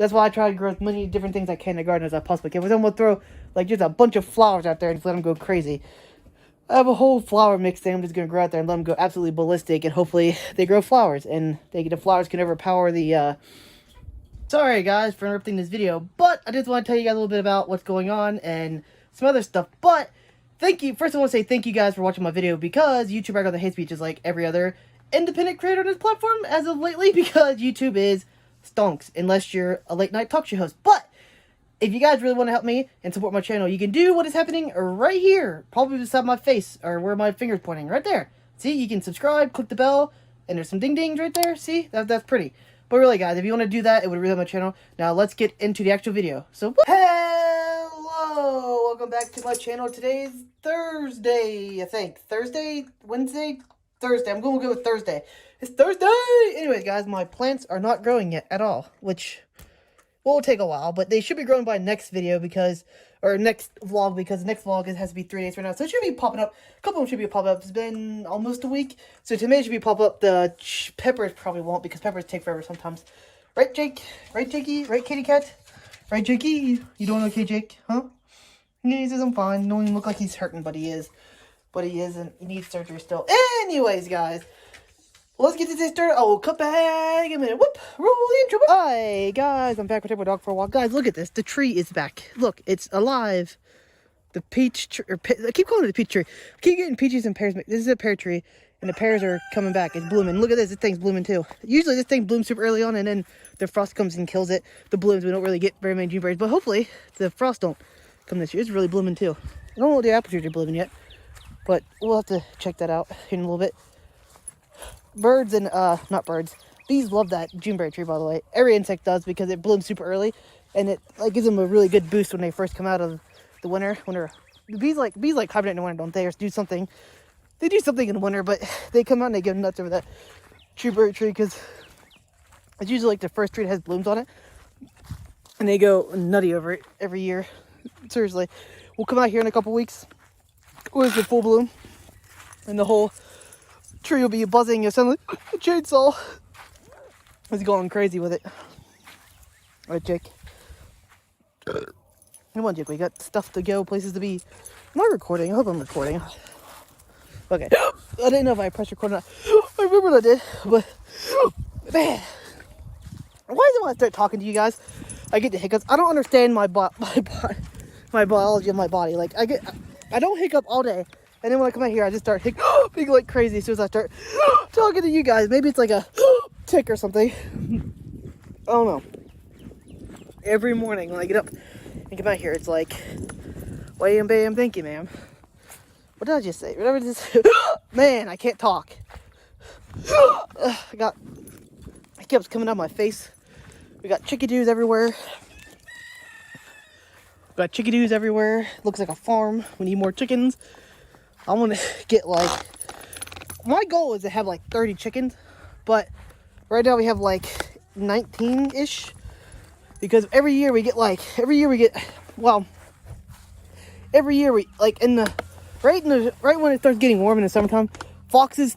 That's why I try to grow as many different things I can in the garden as I possibly can. But then we'll throw like just a bunch of flowers out there and just let them go crazy. I have a whole flower mix thing. I'm just gonna grow out there and let them go absolutely ballistic, and hopefully they grow flowers, and the flowers can overpower the. Sorry guys for interrupting this video, but I just want to tell you guys a little bit about what's going on and some other stuff. But thank you. First, I want to say thank you guys for watching my video, because YouTube I got the hate speech is like every other independent creator on this platform as of lately, because YouTube is stonks unless you're a late night talk show host. But if you guys really want to help me and support my channel, you can do what is happening right here, probably beside my face or where my finger's pointing, right there. See, you can subscribe, click the bell, and there's some ding dings right there. See, that's pretty. But really, guys, if you want to do that, it would really help my channel. Now, let's get into the actual video. So, hello! Welcome back to my channel. Today's Thursday, I think. Thursday? Wednesday? Thursday. I'm going to go with Thursday. It's Thursday! Anyways, guys, my plants are not growing yet at all, which will take a while, but they should be growing by next video because, or next vlog, because the next vlog has to be 3 days from now. So it should be popping up. A couple of them should be popping up. It's been almost a week. So tomato should be popping up. The peppers probably won't, because peppers take forever sometimes. Right, Jake? Right, Jakey? Right, kitty cat? Right, Jakey? You doing okay, Jake? Huh? He says I'm fine. Don't even look like he's hurting, but he is. But he isn't. He needs surgery still. Anyways, guys. Let's get this started. Oh, cut back a minute. Whoop. Roll the intro. Hi, guys. I'm back. We're taking my dog for a walk. Guys, look at this. The tree is back. Look, it's alive. The peach tree. I keep calling it a peach tree. I keep getting peaches and pears. This is a pear tree, and the pears are coming back. It's blooming. Look at this. This thing's blooming, too. Usually, this thing blooms super early on, and then the frost comes and kills it. The blooms, we don't really get very many June berries, but hopefully, the frost don't come this year. It's really blooming, too. I don't know if the apple trees are blooming yet, but we'll have to check that out in a little bit. Birds and, not birds. Bees love that Juneberry tree, by the way. Every insect does, because it blooms super early, and it like gives them a really good boost when they first come out of the winter. Bees like hibernate in the winter, don't they? Or do something. They do something in the winter, but they come out and they get nuts over that Juneberry tree, because it's usually like the first tree that has blooms on it, and they go nutty over it every year. Seriously. We'll come out here in a couple weeks with the full bloom, and the whole tree will be buzzing. You'll sound like a chainsaw. He's going crazy with it. Alright, Jake. Come on, Jake. We got stuff to go, places to be. Am I recording? I hope I'm recording. Okay. I didn't know if I pressed record or not. I remember I did, but man, why is it when I start talking to you guys, I get the hiccups? I don't understand my biology of my body. Like I don't hiccup all day. And then when I come out here, I just start hiccuping like crazy as soon as I start talking to you guys. Maybe it's like a tick or something. I don't know. Every morning when I get up and come out here, it's like, wham, bam, thank you, ma'am. What did I just say? Whatever this. Man, I can't talk. Hiccups coming out my face. We got chickadees everywhere. Looks like a farm. We need more chickens. I want to get like, my goal is to have like 30 chickens, but right now we have like 19-ish, because every year we like right when it starts getting warm in the summertime, foxes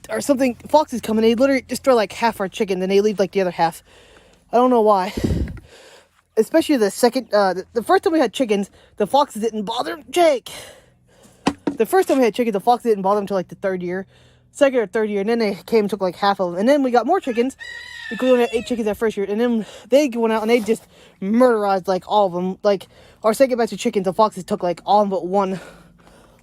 come and they literally destroy like half our chicken, then they leave like the other half. I don't know why. Especially the first time we had chickens, the foxes didn't bother Jake. The first time we had chickens, the fox didn't bother them until like the second or third year, and then they came and took like half of them. And then we got more chickens, because we only had 8 chickens that first year, and then they went out and they just murderized like all of them. Like our second batch of chickens, the foxes took like all but 1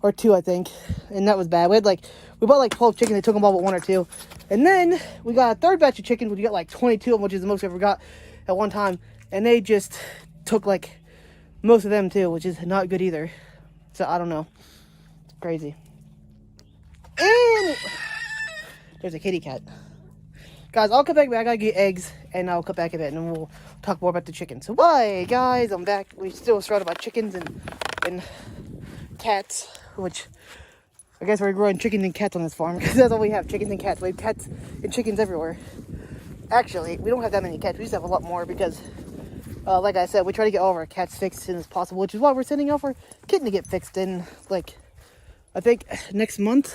or 2, I think, and that was bad. We bought like 12 chickens, they took them all but 1 or 2, and then we got a third batch of chickens, we got like 22 of them, which is the most we ever got at one time, and they just took like most of them too, which is not good either. So I don't know. Crazy. And there's a kitty cat. Guys, I'll come back. I gotta get eggs, and I'll come back a bit, and then we'll talk more about the chickens. So, bye, guys. I'm back. We're still surrounded by chickens and cats, which I guess we're growing chickens and cats on this farm, because that's all we have, chickens and cats. We have cats and chickens everywhere. Actually, we don't have that many cats. We used to have a lot more, because like I said, we try to get all of our cats fixed as soon as possible, which is why we're sending off our kitten to get fixed in, like, I think next month.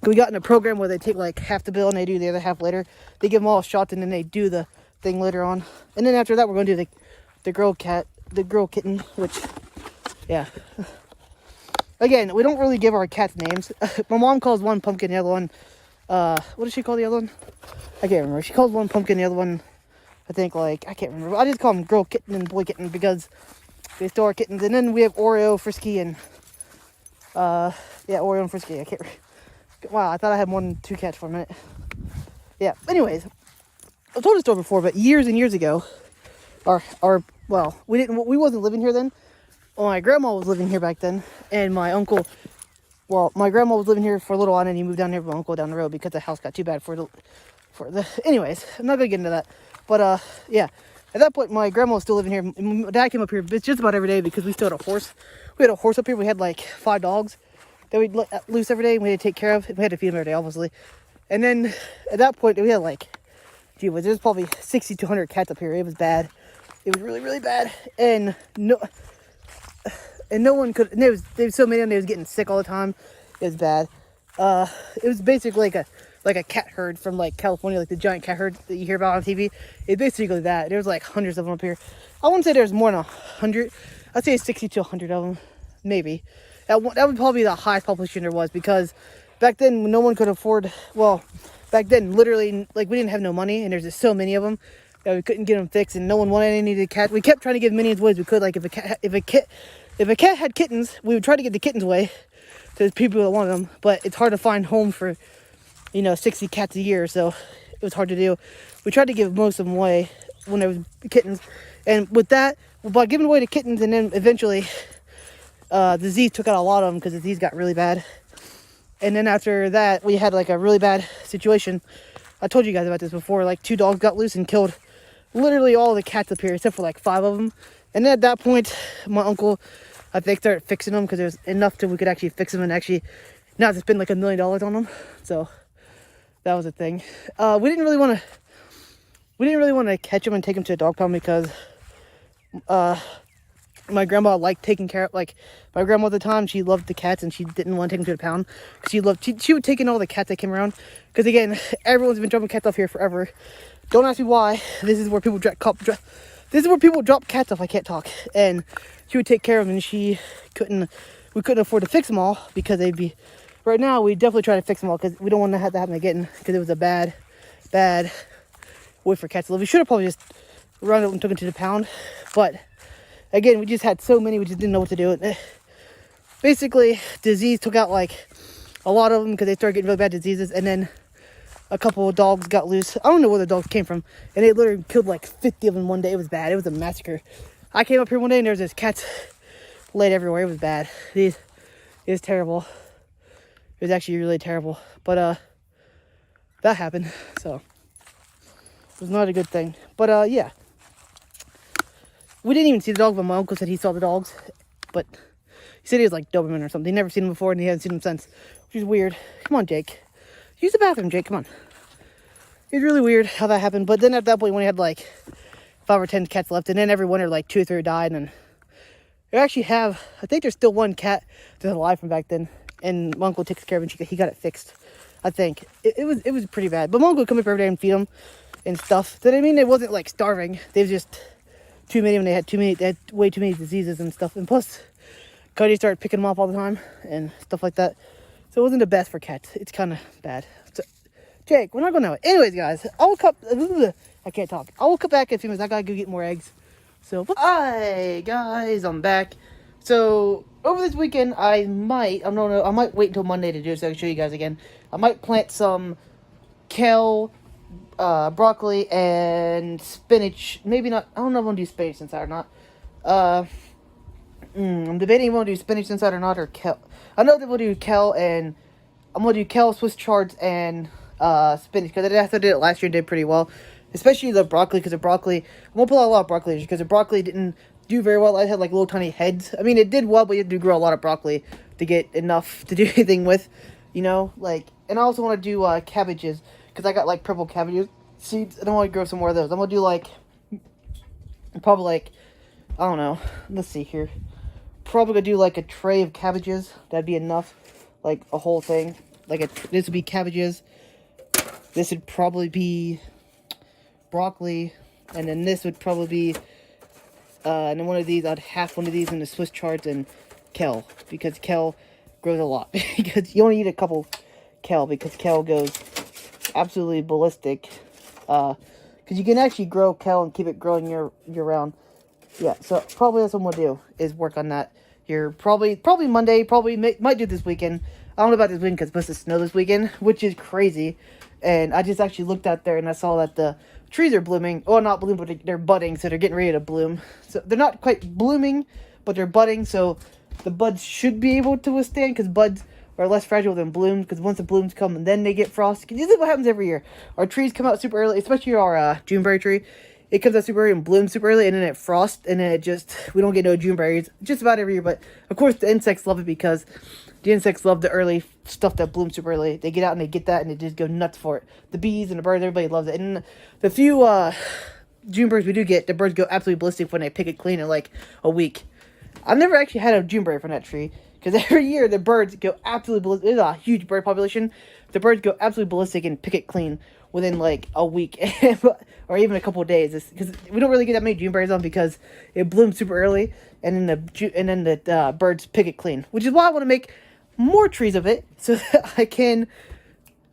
We got in a program where they take like half the bill and they do the other half later. They give them all shots, and then they do the thing later on. And then after that, we're going to do the girl kitten, which, yeah. Again, we don't really give our cats names. My mom calls one Pumpkin, the other one, what does she call the other one? I can't remember. She calls one Pumpkin, the other one, I think, like, I can't remember. I just call them girl kitten and boy kitten because they still are kittens. And then we have Oreo, Frisky, and, yeah, Oreo and Frisky. I can't wow, I thought I had more than 2 cats for a minute. Yeah, anyways, I've told this story before, but years and years ago, well, we wasn't living here then. Well, my grandma was living here back then, and my uncle, well, my grandma was living here for a little while, and then he moved down here with my uncle down the road because the house got too bad for the, anyways, I'm not gonna get into that, but, yeah, at that point, my grandma was still living here, and my dad came up here just about every day because we still had a horse. We had a horse up here. We had like 5 dogs that we'd let loose every day, and we had to take care of. We had to feed them every day, obviously. And then at that point, we had like, gee whiz, there was probably 60 to 100 cats up here. It was bad. It was really, really bad. And no one could. There was so many of them. They was getting sick all the time. It was bad. It was basically like a cat herd from like California, like the giant cat herd that you hear about on TV. It's basically that. There was like hundreds of them up here. I wouldn't say there's more than 100. I'd say 60 to 100 of them, maybe. That would probably be the highest population there was, because back then no one could afford. Well, back then literally, like, we didn't have no money, and there's just so many of them that we couldn't get them fixed, and no one wanted any of the cats. We kept trying to give many away as we could. Like, if a cat had kittens, we would try to get the kittens away to the people that wanted them. But it's hard to find home for, 60 cats a year, so it was hard to do. We tried to give most of them away when there was kittens, and with that, by giving away the kittens, and then eventually disease took out a lot of them because the disease got really bad. And then after that, we had like a really bad situation. I told you guys about this before. Like, 2 dogs got loose and killed literally all the cats up here, except for like 5 of them. And then at that point, my uncle, I think, started fixing them because there's enough till we could actually fix them and actually not to spend like $1 million on them. So that was a thing. We didn't really want to catch them and take them to a dog pound because my grandma liked taking care of, like, my grandma at the time, she loved the cats, and she didn't want to take them to the pound because she would take in all the cats that came around. Because again, everyone's been dropping cats off here forever. Don't ask me why. This is where people drop cats off. I can't talk. And she would take care of them, and we couldn't afford to fix them all because they'd be, right now we definitely try to fix them all because we don't want to have that happen again, because it was a bad way for cats to live. We should have probably just rounded up and took them to the pound, but again, we just had so many, we just didn't know what to do. Basically, disease took out like a lot of them because they started getting really bad diseases, and then a couple of dogs got loose. I don't know where the dogs came from, and they literally killed like 50 of them one day. It was bad. It was a massacre. I came up here one day and there was just cats laid everywhere. It was bad. It was terrible. It was actually really terrible. But that happened, so it was not a good thing. But yeah. We didn't even see the dog, but my uncle said he saw the dogs. But he said he was like Doberman or something. He never seen them before, and he hasn't seen them since, which is weird. Come on, Jake. Use the bathroom, Jake. Come on. It's really weird how that happened. But then at that point, when he had like 5 or 10 cats left, and then every winter, like 2 or 3 died, and they actually have, I think there's still 1 cat that's alive from back then, and my uncle takes care of it, and he got it fixed. I think it was pretty bad. But my uncle would come up every day and feed them and stuff. So I mean, it wasn't like starving. They was just too many, when they had way too many diseases and stuff. And plus, Cody started picking them off all the time and stuff like that. So it wasn't the best for cats. It's kind of bad. So, Jake, we're not going that way. Anyways, guys, I can't talk. I will cut back in a few minutes. I gotta go get more eggs. So, hi guys, I'm back. So over this weekend, I might wait until Monday to do it so I can show you guys again. I might plant some kale, broccoli, and spinach. Maybe not. I don't know if I'm gonna do spinach inside or not. I'm debating if I'm gonna do spinach inside or not, or kale. I know that we'll do kale, and I'm gonna do kale, Swiss chards, and spinach, because I did it last year and did pretty well. Especially the broccoli, because the broccoli, I'm gonna put a lot of broccoli because the broccoli didn't do very well. I had like little tiny heads. I mean, it did well, but you had to grow a lot of broccoli to get enough to do anything with, like. And I also want to do cabbages, because I got like purple cabbage seeds, and I want to grow some more of those. I'm gonna do like, probably like, I don't know, let's see here, probably gonna do like a tray of cabbages. That'd be enough, like a whole thing. Like this would be cabbages, this would probably be broccoli, And then this would probably be, and then one of these, I'd half one of these in the Swiss chards and kale, because kale grows a lot. Because you only need a couple kale, because kale goes absolutely ballistic. Because you can actually grow kale and keep it growing year round. Yeah, so probably that's what I'm gonna do, is work on that here. Probably Monday, might do this weekend. I don't know about this weekend because it's supposed to snow this weekend, which is crazy. And I just actually looked out there and I saw that the trees are blooming. Well, not blooming, but they're budding, so they're getting ready to bloom. So they're not quite blooming, but they're budding, so the buds should be able to withstand, because buds are less fragile than blooms, because once the blooms come and then they get frost. This is what happens every year. Our trees come out super early, especially our Juneberry tree. It comes out super early and blooms super early, and then it frosts, and then we don't get no Juneberries just about every year. But of course the insects love it, because the insects love the early stuff that blooms super early. They get out and they get that, and they just go nuts for it. The bees and the birds, everybody loves it. And the few Juneberries we do get, the birds go absolutely ballistic when they pick it clean in like a week. I've never actually had a Juneberry from that tree, because every year the birds go absolutely ballistic. There's a huge bird population. The birds go absolutely ballistic and pick it clean within like a week or even a couple of days, because we don't really get that many Juneberries on, because it blooms super early, and then the birds pick it clean, which is why I want to make more trees of it, so that I can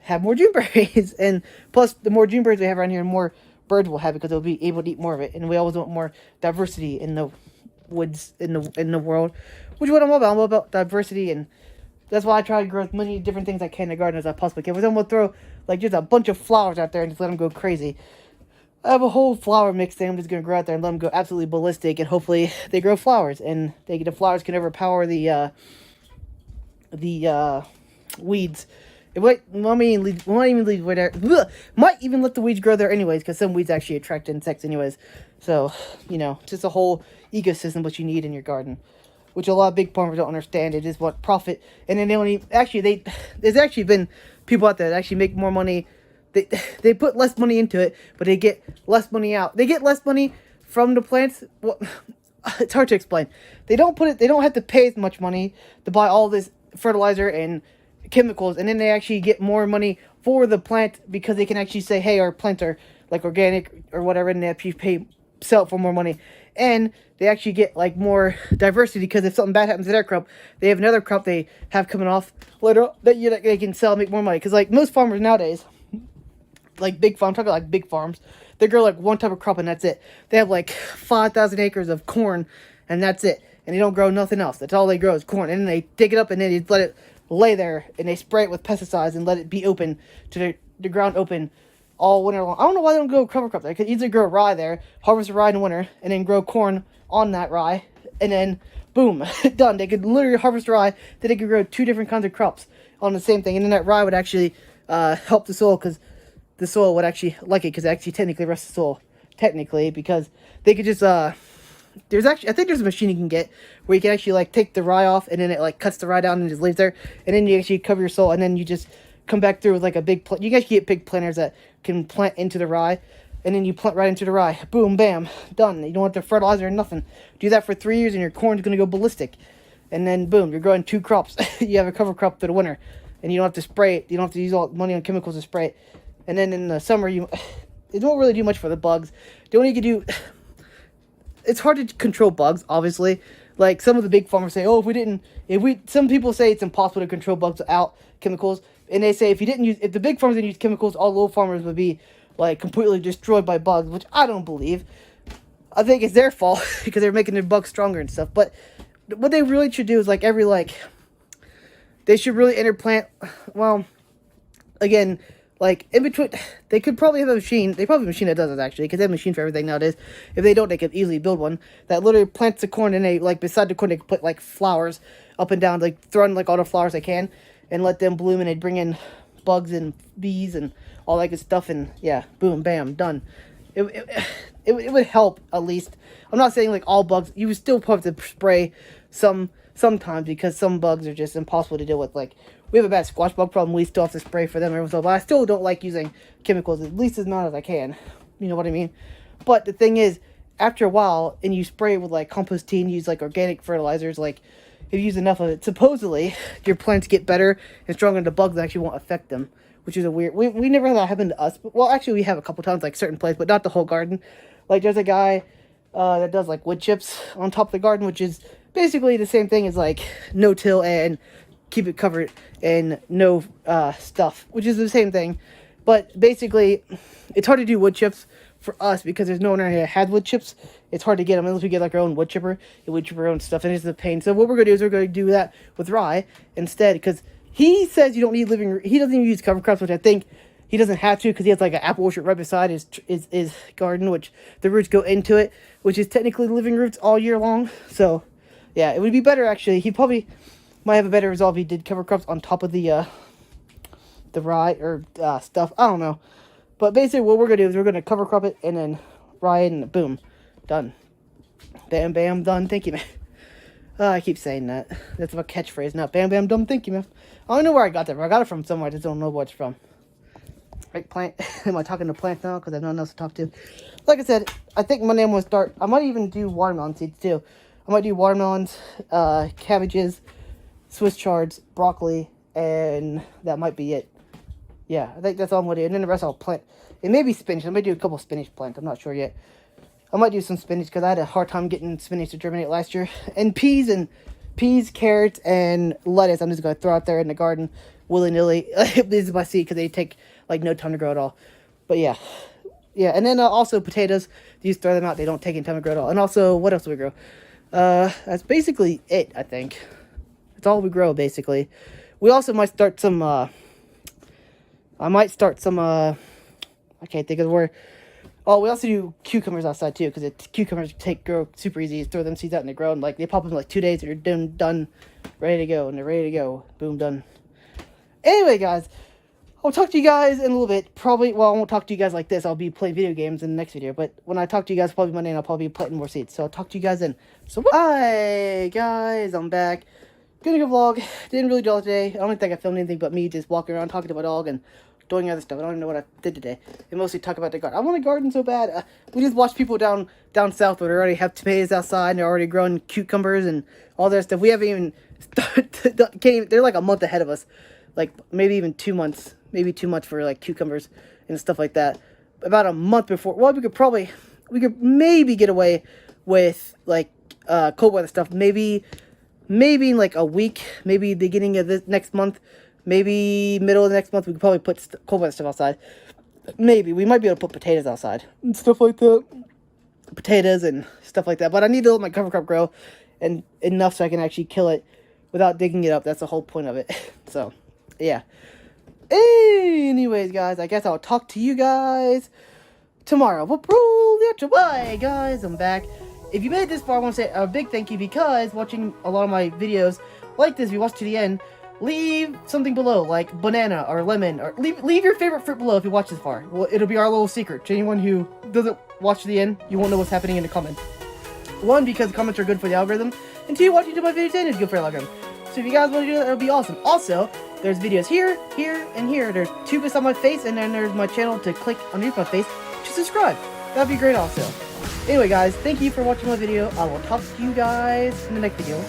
have more Juneberries. And plus, the more Juneberries we have around here, the more birds will have it, because they'll be able to eat more of it. And we always want more diversity in the woods, in the world, which is what I'm all about. I'm all about diversity, and that's why I try to grow as many different things I can in the garden as I possibly can. Because I'm going to throw like just a bunch of flowers out there and just let them go crazy. I have a whole flower mix thing. I'm just going to grow out there and let them go absolutely ballistic, and hopefully they grow flowers, and the flowers can overpower the weeds. It might even let the weeds grow there anyways, because some weeds actually attract insects anyways. So, just a whole ecosystem what you need in your garden, which a lot of big farmers don't understand. It is what profit, and then there's actually been people out there that actually make more money. They put less money into it, but they get less money out. They get less money from the plants. Well, it's hard to explain. They don't have to pay as much money to buy all this fertilizer and chemicals, and then they actually get more money for the plant, because they can actually say, hey, our plants are like organic or whatever, and they actually sell it for more money. And they actually get like more diversity, because if something bad happens to their crop, they have another crop they have coming off later that they can sell and make more money. Because like most farmers nowadays, like big farms, talking like big farms, they grow like one type of crop and that's it. They have like 5,000 acres of corn and that's it, and they don't grow nothing else. That's all they grow is corn, and then they dig it up and then they let it lay there, and they spray it with pesticides and let it be open to the ground open all winter long. I don't know why they don't grow cover crop there. They could easily grow rye there, harvest the rye in the winter, and then grow corn on that rye, and then boom, done. They could literally harvest rye, then they could grow 2 different kinds of crops on the same thing, and then that rye would actually help the soil, because the soil would actually like it, because it actually technically rests the soil, because they could just I think there's a machine you can get where you can actually like take the rye off, and then it like cuts the rye down and just leaves there, and then you actually cover your soil, and then you just come back through with like a big you guys get big planters that can plant into the rye, and then you plant right into the rye. Boom, bam, done. You don't have to fertilizer or nothing. Do that for 3 years and your corn's gonna go ballistic, and then boom, you're growing 2 crops. You have a cover crop through the winter, and you don't have to spray it. You don't have to use all the money on chemicals to spray it. And then in the summer, it don't really do much for the bugs. The only you can do, it's hard to control bugs, obviously. Like some of the big farmers say, oh, some people say it's impossible to control bugs without chemicals. And they say if the big farmers didn't use chemicals, all little farmers would be like completely destroyed by bugs, which I don't believe. I think it's their fault because they're making their bugs stronger and stuff. But what they really should do is they should really interplant, well, again, like in between, they could probably have a machine. They probably have a machine that does it actually, because they have a machine for everything nowadays. If they don't, they could easily build one that literally plants the corn, and they like beside the corn they could put like flowers up and down, like throw in like all the flowers they can, and let them bloom, and they bring in bugs and bees and all that good stuff, and yeah, boom, bam, done. It would help at least. I'm not saying like all bugs. You would still have to spray sometimes, because some bugs are just impossible to deal with. Like we have a bad squash bug problem. We still have to spray for them every so, but I still don't like using chemicals, at least as not as I can. You know what I mean? But the thing is, after a while, and you spray it with like composting, use like organic fertilizers, like if you use enough of it, supposedly your plants get better and stronger, and the bugs actually won't affect them, which is a weird. We never had that happen to us. But, well, actually, we have a couple times, like certain places, but not the whole garden. Like there's a guy that does like wood chips on top of the garden, which is basically the same thing as like no-till and keep it covered and no stuff, which is the same thing. But basically, it's hard to do wood chips for us because there's no one around here that had wood chips. It's hard to get them unless we get like our own wood chipper and wood chip our own stuff, and it's a pain. So what we're gonna do is we're gonna do that with Rye instead, because he says you don't need living. He doesn't even use cover crops, which I think he doesn't have to because he has like an apple orchard right beside his garden, which the roots go into it, which is technically living roots all year long. So yeah, it would be better actually. He probably might have a better result if he did cover crops on top of the rye or stuff. I don't know. But basically what we're going to do is we're going to cover crop it and then rye and boom. Done. Bam, bam, done. Thank you, man. I keep saying that. That's my catchphrase now. Bam, bam, done. Thank you, man. I don't know where I got that from. I got it from somewhere. I just don't know where it's from. Right, plant. Am I talking to plants now? Because I have no one else to talk to. Like I said, I think Monday I'm going to start. I might even do watermelon seeds too. I might do watermelons, cabbages, Swiss chards, broccoli, and that might be it. Yeah, I think that's all I'm going to do. And then the rest I'll plant. It may be spinach. I might do a couple spinach plants. I'm not sure yet. I might do some spinach because I had a hard time getting spinach to germinate last year. And peas, carrots, and lettuce I'm just going to throw out there in the garden willy-nilly. This is my seed because they take like no time to grow at all. But yeah. Yeah, and then also potatoes. You just throw them out. They don't take any time to grow at all. And also, what else do we grow? That's basically it, I think. That's all we grow, basically. We also might start some, I can't think of the word. Oh, we also do cucumbers outside, too, because cucumbers grow super easy. You throw them seeds out and they grow, and, like, they pop up in, like, 2 days, and you're done, ready to go, and they're ready to go. Boom, done. Anyway, guys, I'll talk to you guys in a little bit. Probably, well, I won't talk to you guys like this. I'll be playing video games in the next video, but when I talk to you guys probably Monday, I'll probably be planting more seeds. So I'll talk to you guys then. So, hi, guys, I'm back. Doing a vlog. Didn't really do all today. I don't think I filmed anything but me just walking around talking to my dog and doing other stuff. I don't even know what I did today. And mostly talk about the garden. I want a garden so bad. We just watch people down south where they already have tomatoes outside and they're already growing cucumbers and all that stuff. We haven't even started. They're like a month ahead of us. Like maybe even 2 months. Maybe 2 months for like cucumbers and stuff like that. About a month before. Well, we could maybe get away with like cold weather stuff. Maybe in like a week, maybe beginning of this next month, maybe middle of the next month, we could probably put cold weather stuff outside. Maybe. We might be able to put potatoes outside and stuff like that. Potatoes and stuff like that. But I need to let my cover crop grow and enough so I can actually kill it without digging it up. That's the whole point of it. So, yeah. Anyways, guys, I guess I'll talk to you guys tomorrow. Bye, guys. I'm back. If you made it this far, I want to say a big thank you because watching a lot of my videos like this, if you watch to the end, leave something below, like banana or lemon, or leave your favorite fruit below if you watch this far. Well, it'll be our little secret. To anyone who doesn't watch to the end, you won't know what's happening in the comments. One, because comments are good for the algorithm, and two, watching to my video today is good for the algorithm. So if you guys want to do that, it would be awesome. Also, there's videos here, here, and here. There's two bits on my face, and then there's my channel to click underneath my face to subscribe. That'd be great also. Anyway, guys, thank you for watching my video. I will talk to you guys in the next video.